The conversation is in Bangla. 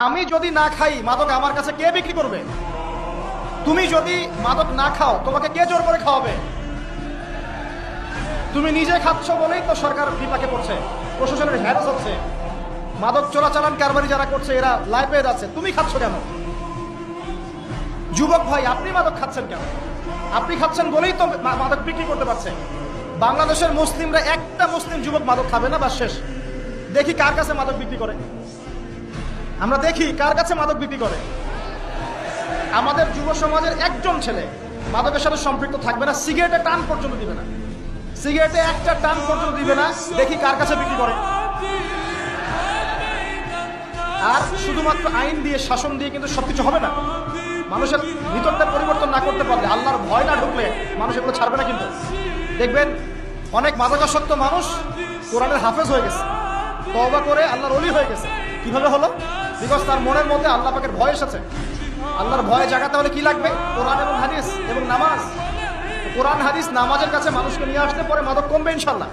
আমি যদি না খাই মাদক আমার কাছে কে বিক্রি করবে? তুমি যদি মাদক না খাও তোমাকে কে জোর করে খাওয়াবে? তুমি নিজে খাচ্ছ বলেই তো সরকার বিপাকে পড়ছে, প্রশাসনের হ্যারাস হচ্ছে, মাদক চোরাচালান কারবারি যারা করছে এরা লাইফ পেয়ে যাচ্ছে। তুমি খাচ্ছ কেন? যুবক ভাই, আপনি মাদক খাচ্ছেন কেন? আপনি খাচ্ছেন বলেই তো মাদক বিক্রি করতে পারছে। বাংলাদেশের মুসলিমরা একটা মুসলিম যুবক মাদক খাবে না, বা শেষ। দেখি কার কাছে মাদক বিক্রি করে, আমরা দেখি কার কাছে মাদক বিক্রি করে। আমাদের যুব সমাজের একজন ছেলে মাদকের সাথে সম্পৃক্ত থাকবে না, সিগারেটে টান পর্যন্ত দিবে না, সিগারেটে একটা টান পর্যন্ত দিবে না। দেখি কার কাছে বিক্রি করে। আর শুধুমাত্র আইন দিয়ে, শাসন দিয়ে কিন্তু সবকিছু হবে না। মানুষের ভিতরটা পরিবর্তন না করতে পারলে, আল্লাহর ভয় না ঢুকলে মানুষ এগুলো ছাড়বে না। কিন্তু দেখবেন অনেক মাদকাসক্ত মানুষ কোরআনের হাফেজ হয়ে গেছে, তওবা করে আল্লাহর ওলি হয়ে গেছে। কিভাবে হলো? বিকজ তার মনের মধ্যে আল্লাহ পাকের ভয় এসেছে। আল্লাহর ভয় জাগাতে হলে কি লাগবে? কোরআন এবং হাদিস এবং নামাজ। কোরআন হাদিস নামাজের কাছে মানুষকে নিয়ে আসতে পরে মাদক কমবে ইনশাল্লাহ।